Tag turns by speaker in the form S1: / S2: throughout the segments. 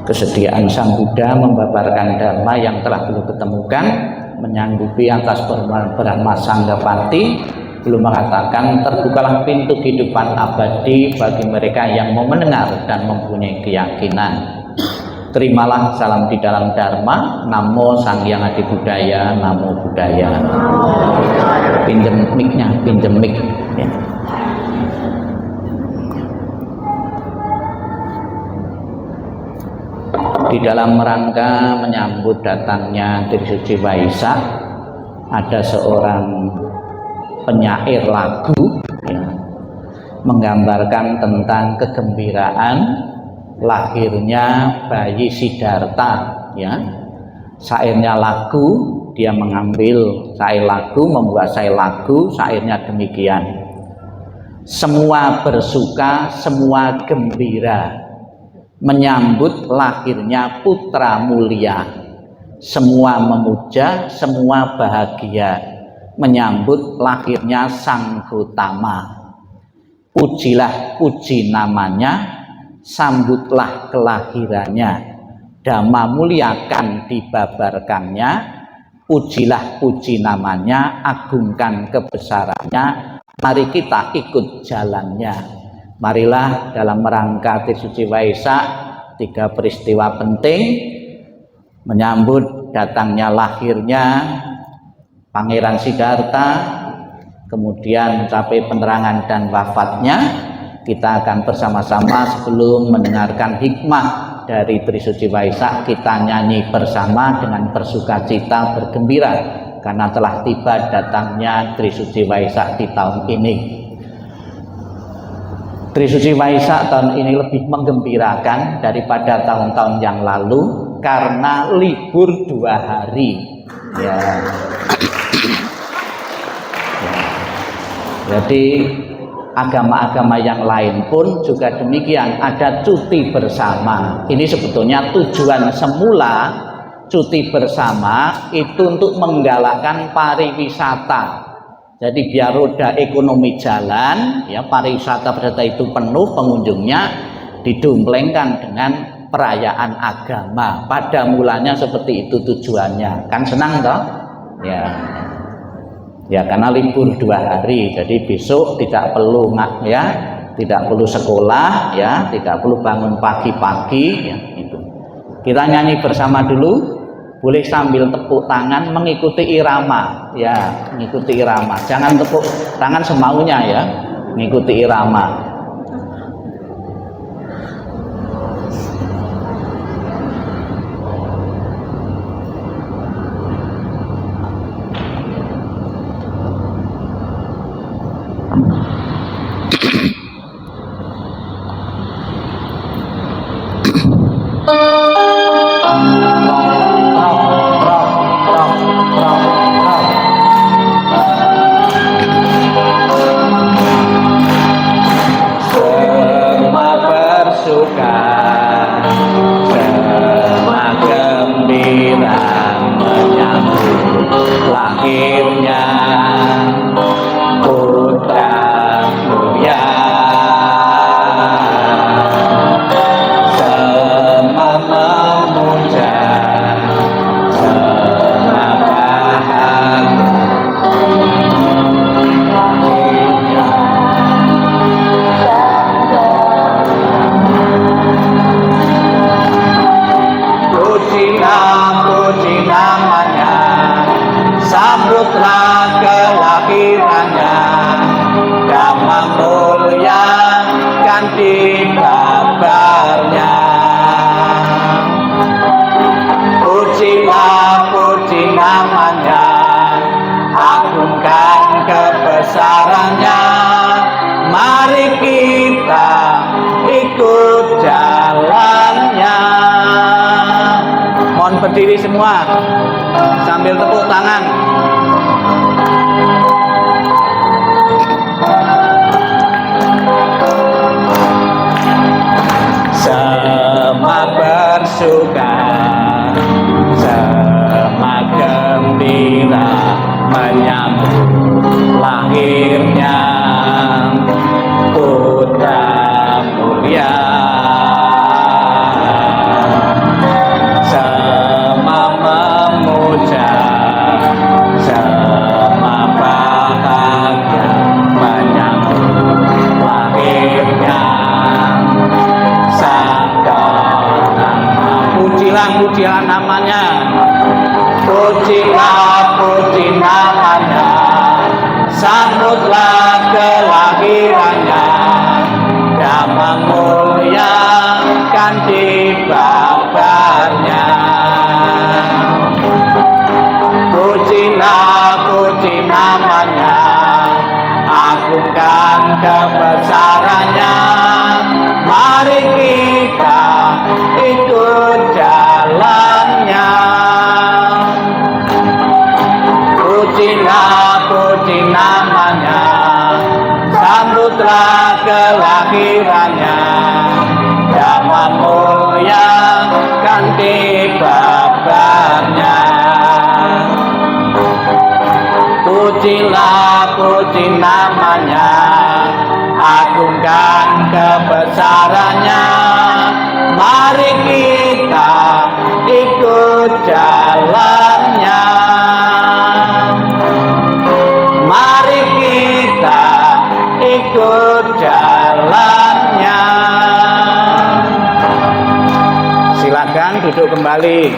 S1: Kesediaan Sang Buddha membabarkan dharma yang telah belum ketemukan, menyanggupi atas Brahma Sanggapati, belum mengatakan terbukalah pintu kehidupan abadi bagi mereka yang mau mendengar dan mempunyai keyakinan. Terimalah salam di dalam dharma. Namo Sang Hyang Adi Budaya, Namo Buddhaya. Pinjem mic-nya, pinjem mic ya. Di dalam rangka menyambut datangnya Trisuci Waisak, ada seorang penyair lagu ya, menggambarkan tentang kegembiraan lahirnya bayi Siddhartha ya. Syairnya lagu, dia mengambil syair lagu, membuat syair lagu, syairnya demikian: semua bersuka, semua gembira menyambut lahirnya putra mulia, semua memuja, semua bahagia menyambut lahirnya Sang Gotama. Pujilah puji namanya, sambutlah kelahirannya, dhamma muliakan dibabarkannya. Pujilah puji namanya, agungkan kebesarannya, mari kita ikut jalannya. Marilah dalam rangka Trisuci Waisak, 3 peristiwa penting menyambut datangnya lahirnya Pangeran Siddhartha, kemudian mencapai penerangan dan wafatnya. Kita akan bersama-sama sebelum mendengarkan hikmah dari Trisuci Waisak, kita nyanyi bersama dengan bersukacita bergembira karena telah tiba datangnya Trisuci Waisak di tahun ini. Trisuci Waisak tahun ini lebih menggembirakan daripada tahun-tahun yang lalu karena libur 2 hari ya. Jadi agama-agama yang lain pun juga demikian, ada cuti bersama. Ini sebetulnya tujuan semula cuti bersama itu untuk menggalakkan pariwisata. Jadi biar roda ekonomi jalan, ya pariwisata pada itu penuh pengunjungnya, didomplengkan dengan perayaan agama. Pada mulanya seperti itu tujuannya, kan senang toh? Ya karena libur 2 hari, jadi besok tidak perlu tidak perlu sekolah, ya tidak perlu bangun pagi-pagi, ya itu. Kita nyanyi bersama dulu. Boleh sambil tepuk tangan mengikuti irama, ya, mengikuti irama. Jangan tepuk tangan semaunya ya, mengikuti irama. Berdiri semua sambil tepuk tangan. Semua bersuka, semua gembira menyambut lahirnya putra mulia. pujilah namanya. Pujilah, puji namanya, sambutlah kelahirannya, damai muliakan dibabarnya. Pujilah, puji namanya, agungkan kebesarannya, mari kita ikut jalannya. Pujilah, puji namanya, sambutlah kelahirannya, damai muliakan dibabarnya. Pujilah, puji namanya, agungkan kebesarannya, mari kita ikut jalannya. Mari kita ikut jalannya. Silakan duduk kembali.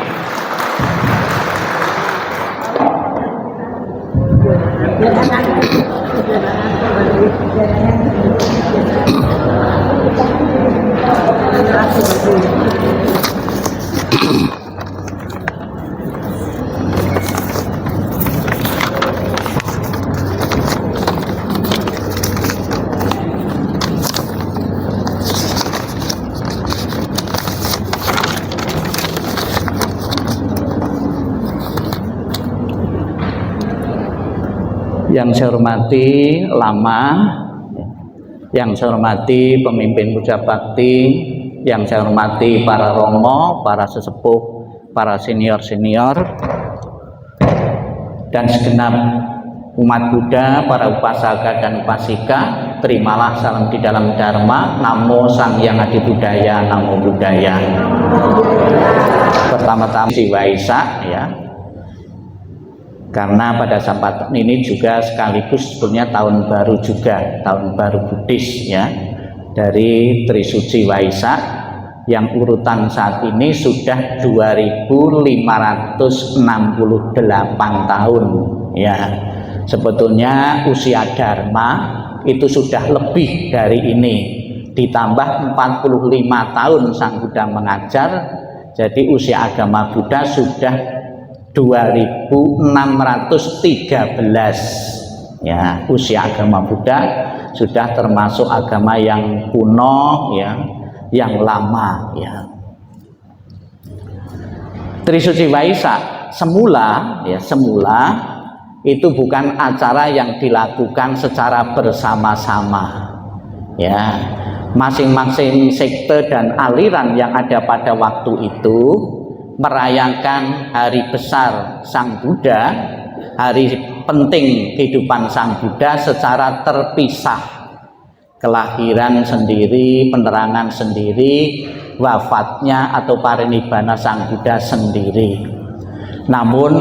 S1: Yang saya hormati lama, yang saya hormati pemimpin Puja Bakti, yang saya hormati para romo, para sesepuh, para senior-senior, dan segenap umat Buddha, para upasaka dan upasika, terimalah salam di dalam Dharma. Namo Sang Hyang Adi Budaya, Namo Buddhaya. Pertama-tama si Waisak, ya, karena pada kesempatan ini juga sekaligus sebetulnya tahun baru juga, tahun baru Buddhis, ya, dari Trisuci Waisak yang urutan saat ini sudah 2568 tahun, ya. Sebetulnya usia Dharma itu sudah lebih dari ini, ditambah 45 tahun Sang Buddha mengajar, jadi usia agama Buddha sudah 2613, ya. Usia agama Buddha sudah termasuk agama yang kuno, ya, yang lama, ya. Trisuci Waisak semula, ya, semula itu bukan acara yang dilakukan secara bersama-sama, ya. Masing-masing sekte dan aliran yang ada pada waktu itu merayakan hari besar Sang Buddha, hari penting kehidupan Sang Buddha secara terpisah. Kelahiran sendiri, penerangan sendiri, wafatnya atau parinibbana Sang Buddha sendiri. Namun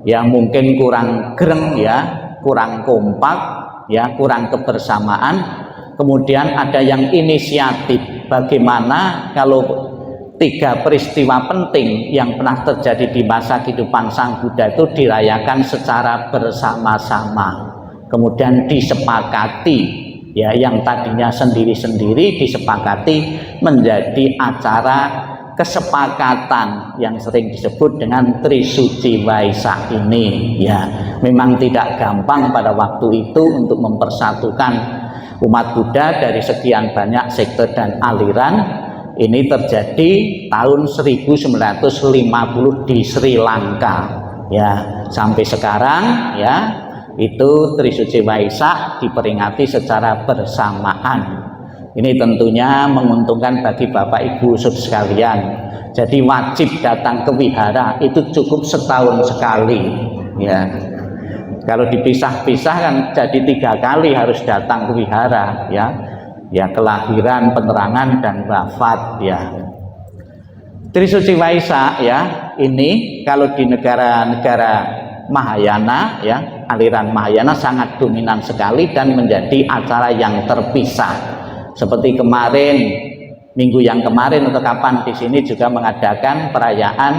S1: ya mungkin kurang gereng, ya, kurang kompak, ya, kurang kebersamaan. Kemudian ada yang inisiatif, bagaimana kalau 3 peristiwa penting yang pernah terjadi di masa kehidupan Sang Buddha itu dirayakan secara bersama-sama, kemudian disepakati, ya, yang tadinya sendiri-sendiri disepakati menjadi acara kesepakatan yang sering disebut dengan Trisuci Waisak ini, ya. Memang tidak gampang pada waktu itu untuk mempersatukan umat Buddha dari sekian banyak sekte dan aliran. Ini terjadi tahun 1950 di Sri Lanka, ya. Sampai sekarang, ya, itu Trisuci Waisak diperingati secara bersamaan. Ini tentunya menguntungkan bagi Bapak Ibu sekalian. Jadi wajib datang ke wihara itu cukup setahun sekali, ya. Kalau dipisah-pisah kan jadi 3 kali harus datang ke wihara, ya. Ya, kelahiran, penerangan, dan wafat, ya. Trisuci Waisak, ya, ini kalau di negara-negara Mahayana, ya, aliran Mahayana sangat dominan sekali dan menjadi acara yang terpisah. Seperti kemarin minggu yang kemarin atau kapan di sini juga mengadakan perayaan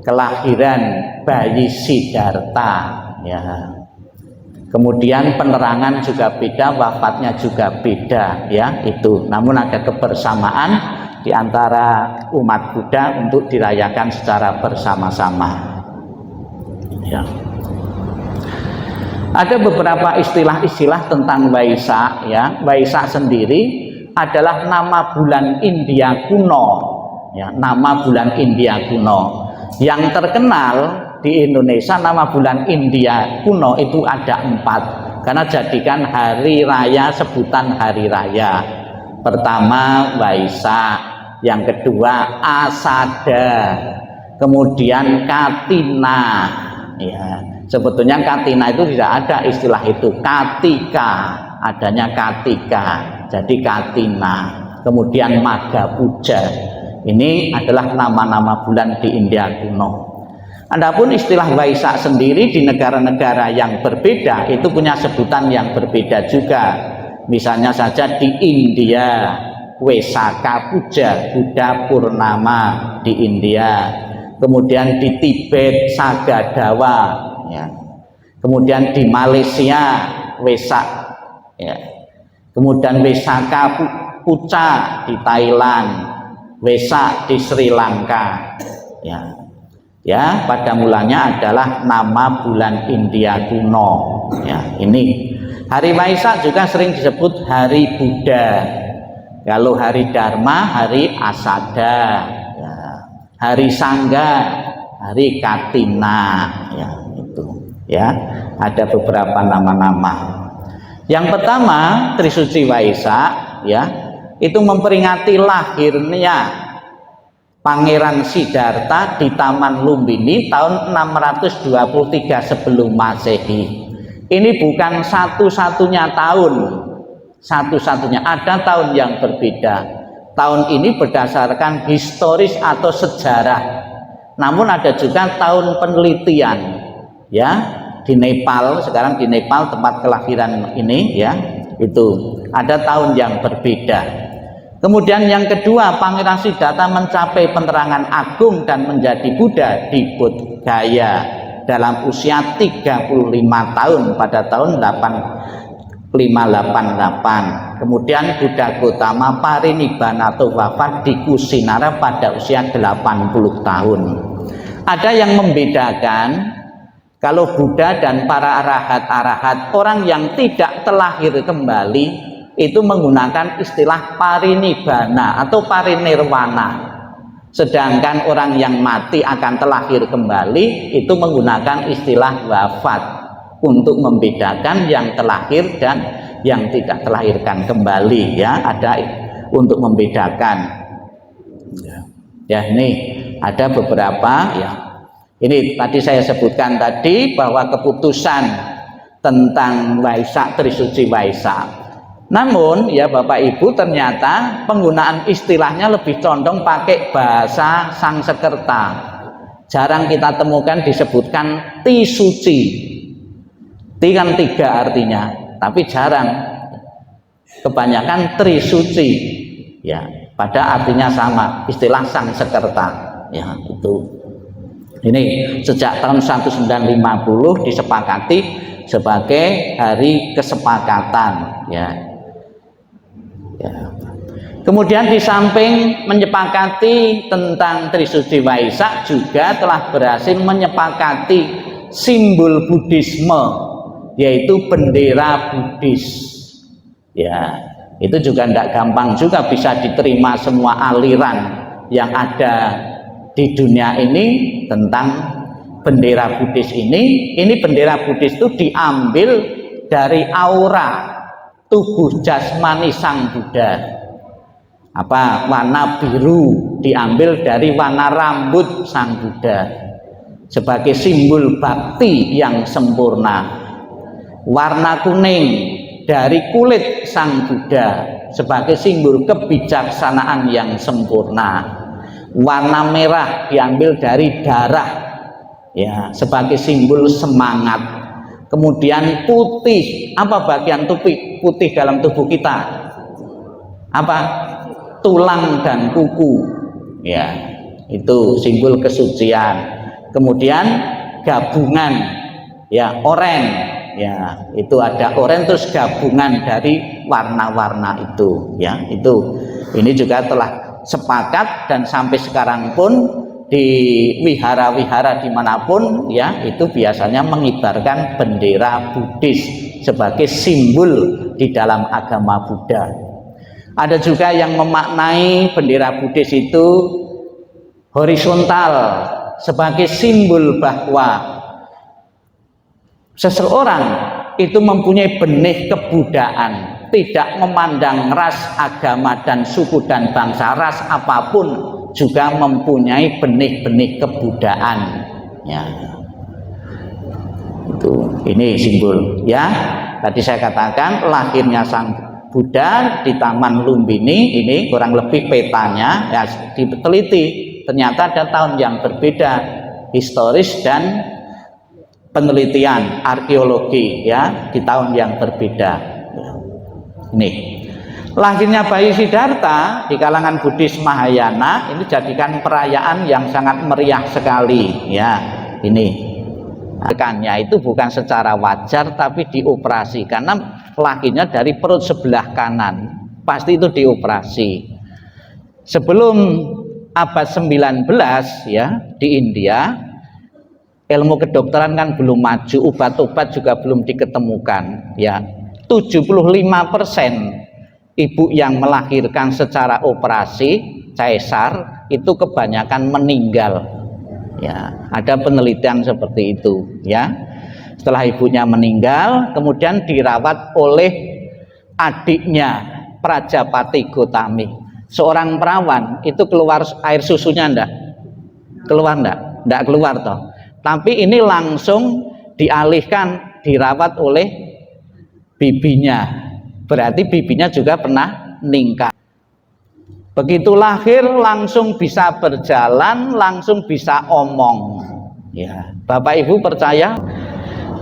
S1: kelahiran bayi Siddhartha ya. Kemudian penerangan juga beda, wafatnya juga beda ya itu. Namun ada kebersamaan di antara umat Buddha untuk dirayakan secara bersama-sama. Ya. Ada beberapa istilah-istilah tentang Waisak ya. Waisak sendiri adalah nama bulan India kuno ya, nama bulan India kuno. Yang terkenal di Indonesia nama bulan India kuno itu ada 4 karena jadikan hari raya sebutan hari raya. Pertama Waisak, yang kedua Asada, kemudian Katina ya. Sebetulnya Katina itu tidak ada istilah itu, Katika, adanya Katika, jadi Katina. Kemudian Magha Puja, ini adalah nama-nama bulan di India kuno. Adapun istilah Waisak sendiri di negara-negara yang berbeda itu punya sebutan yang berbeda juga. Misalnya saja di India Wesaka Puja, Buddha Purnama di India. Kemudian di Tibet Sagadawa ya. Kemudian di Malaysia Wesak ya. Kemudian Wesaka Puca di Thailand, Wesak di Sri Lanka ya. Ya, pada mulanya adalah nama bulan India kuno ya. Ini hari Waisak juga sering disebut hari Buddha. Kalau hari Dharma hari Asada ya. Hari Sangga hari Katina ya, itu ya. Ada beberapa nama-nama. Yang pertama Trisuci Waisak ya, itu memperingati lahirnya Pangeran Siddhartha di Taman Lumbini tahun 623 sebelum Masehi. Ini bukan satu-satunya tahun, satu-satunya, ada tahun yang berbeda. Tahun ini berdasarkan historis atau sejarah. Namun ada juga tahun penelitian ya, di Nepal. Sekarang di Nepal tempat kelahiran ini ya, itu ada tahun yang berbeda. Kemudian yang kedua, Pangeran Siddhartha mencapai penerangan agung dan menjadi Buddha di Bodh Gaya dalam usia 35 tahun pada tahun 588. Kemudian Buddha Gautama parinibbana atau wafat di Kusinara pada usia 80 tahun. Ada yang membedakan kalau Buddha dan para arahat-arahat, orang yang tidak terlahir kembali itu menggunakan istilah parinibbana atau parinirwana. Sedangkan orang yang mati akan terlahir kembali itu menggunakan istilah wafat untuk membedakan yang terlahir dan yang tidak terlahirkan kembali ya, ada untuk membedakan. Ya, ini ada beberapa ya. Ini tadi saya sebutkan tadi bahwa keputusan tentang Waisak Trisuci Waisak. Namun ya Bapak Ibu, ternyata penggunaan istilahnya lebih condong pakai bahasa Sanskerta. Jarang kita temukan disebutkan Trisuci. Ti kan 3 artinya, tapi jarang. Kebanyakan Trisuci ya, pada artinya sama, istilah Sanskerta ya, itu. Ini sejak tahun 1950 disepakati sebagai hari kesepakatan ya. Ya. Kemudian di samping menyepakati tentang Trisuci Waisak juga telah berhasil menyepakati simbol Buddhisme, yaitu bendera Buddhis. Ya, itu juga tidak gampang juga bisa diterima semua aliran yang ada di dunia ini tentang bendera Buddhis ini. Ini bendera Buddhis itu diambil dari aura tubuh jasmani Sang Buddha. Apa? Warna biru diambil dari warna rambut Sang Buddha sebagai simbol bakti yang sempurna. Warna kuning dari kulit Sang Buddha sebagai simbol kebijaksanaan yang sempurna. Warna merah diambil dari darah ya, sebagai simbol semangat. Kemudian putih, apa bagian putih dalam tubuh kita? Apa? tulang dan kuku. Ya, itu simbol kesucian. Kemudian gabungan, ya, oren, ya, itu ada oren terus gabungan dari warna-warna itu, ya, itu. Ini juga telah sepakat dan sampai sekarang pun di wihara-wihara dimanapun, ya, itu biasanya mengibarkan bendera Buddhis sebagai simbol di dalam agama Buddha. Ada juga yang memaknai bendera Buddhis itu horizontal sebagai simbol bahwa seseorang itu mempunyai benih kebudayaan, tidak memandang ras, agama, dan suku dan bangsa. Ras apapun juga mempunyai benih-benih kebudayaan, ya. Ini simbol, ya. Tadi saya katakan lahirnya Sang Buddha di Taman Lumbini, ini kurang lebih petanya, ya, diteliti. Ternyata ada tahun yang berbeda, historis dan penelitian arkeologi, ya, di tahun yang berbeda. Ini lahirnya bayi Siddhartha di kalangan Buddhis Mahayana ini jadikan perayaan yang sangat meriah sekali, ya. Ini lahirnya itu bukan secara wajar tapi dioperasi, karena lahirnya dari perut sebelah kanan, pasti itu dioperasi. Sebelum abad 19, ya, di India ilmu kedokteran kan belum maju, obat-obat juga belum diketemukan, ya. 75% ibu yang melahirkan secara operasi caesar itu kebanyakan meninggal, ya. Ada penelitian seperti itu, ya. Setelah ibunya meninggal, kemudian dirawat oleh adiknya Prajapati Gotami, seorang perawan. Itu keluar air susunya enggak? Keluar enggak keluar toh. Tapi ini langsung dialihkan, dirawat oleh bibinya. Berarti bibinya juga pernah meninggal. Begitu lahir langsung bisa berjalan, langsung bisa omong, ya. Bapak Ibu percaya?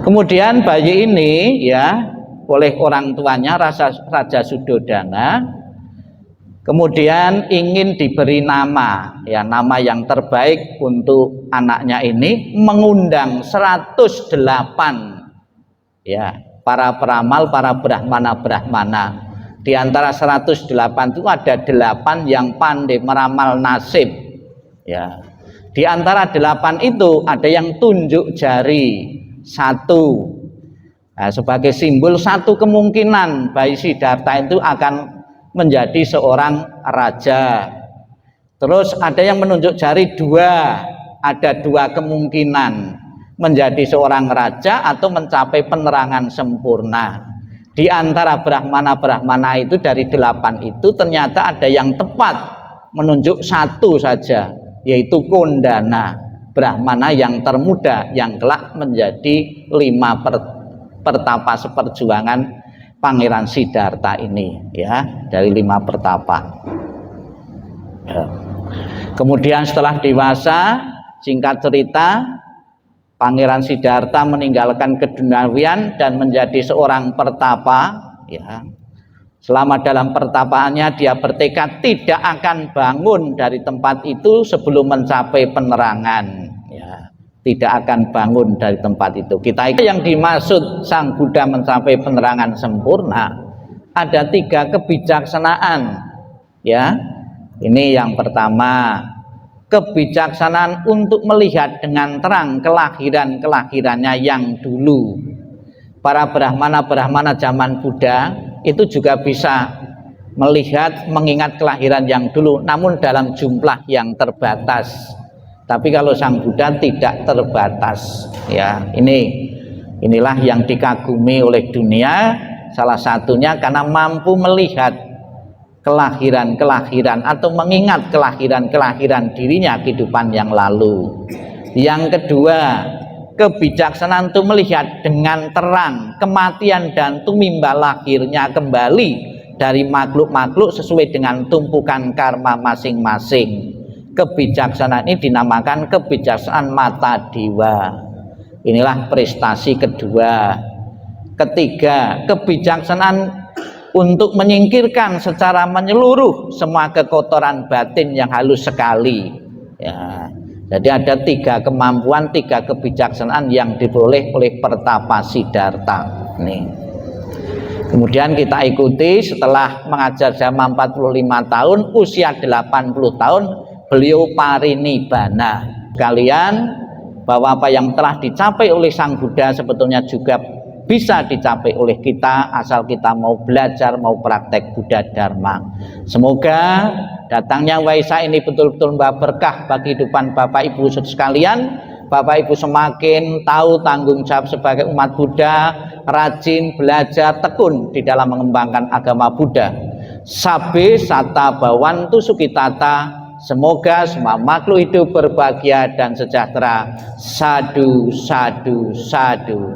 S1: Kemudian bayi ini, ya, oleh orang tuanya Raja Sudodana kemudian ingin diberi nama, ya, nama yang terbaik untuk anaknya ini, mengundang 108, ya, para peramal, para brahmana. Di antara 108 itu ada 8 yang pandai meramal nasib, ya. Di antara 8 itu ada yang tunjuk jari 1. Nah, sebagai simbol satu kemungkinan bayi Siddhartha itu akan menjadi seorang raja. Terus ada yang menunjuk jari 2, ada 2 kemungkinan menjadi seorang raja atau mencapai penerangan sempurna. Di antara brahmana itu dari 8 itu ternyata ada yang tepat menunjuk 1 saja, yaitu Kondana, brahmana yang termuda yang kelak menjadi 5 pertapa seperjuangan Pangeran Siddhartha ini, ya, dari 5 pertapa, ya. Kemudian setelah dewasa, singkat cerita, Pangeran Siddhartha meninggalkan keduniawian dan menjadi seorang pertapa, ya. Selama dalam pertapaannya dia bertekad tidak akan bangun dari tempat itu sebelum mencapai penerangan, ya. Tidak akan bangun dari tempat itu. Kita yang dimaksud Sang Buddha mencapai penerangan sempurna ada 3 kebijaksanaan, ya. Ini yang pertama, kebijaksanaan untuk melihat dengan terang kelahirannya yang dulu. Para brahmana zaman Buddha itu juga bisa melihat, mengingat kelahiran yang dulu, namun dalam jumlah yang terbatas. Tapi kalau Sang Buddha tidak terbatas, ya. Inilah yang dikagumi oleh dunia, salah satunya karena mampu melihat kelahiran atau mengingat kelahiran dirinya kehidupan yang lalu. Yang kedua, kebijaksanaan untuk melihat dengan terang kematian dan tumimba lahirnya kembali dari makhluk-makhluk sesuai dengan tumpukan karma masing-masing. Kebijaksanaan ini dinamakan kebijaksanaan mata dewa. Inilah prestasi kedua. Ketiga, kebijaksanaan untuk menyingkirkan secara menyeluruh semua kekotoran batin yang halus sekali. Ya, jadi ada 3 kemampuan, 3 kebijaksanaan yang diperoleh oleh Pertapa Siddhartha. Nih. Kemudian kita ikuti setelah mengajar selama 45 tahun, usia 80 tahun, beliau parinibbana. Kalian bahwa apa yang telah dicapai oleh Sang Buddha sebetulnya juga bisa dicapai oleh kita asal kita mau belajar, mau praktek Buddha Dharma. Semoga datangnya Waisak ini betul-betul membawa berkah bagi kehidupan Bapak Ibu sekalian. Bapak Ibu semakin tahu tanggung jawab sebagai umat Buddha, rajin belajar, tekun di dalam mengembangkan agama Buddha. Sabe sata bawantu sukitata, semoga semua makhluk hidup berbahagia dan sejahtera. Sadu, sadu, sadu.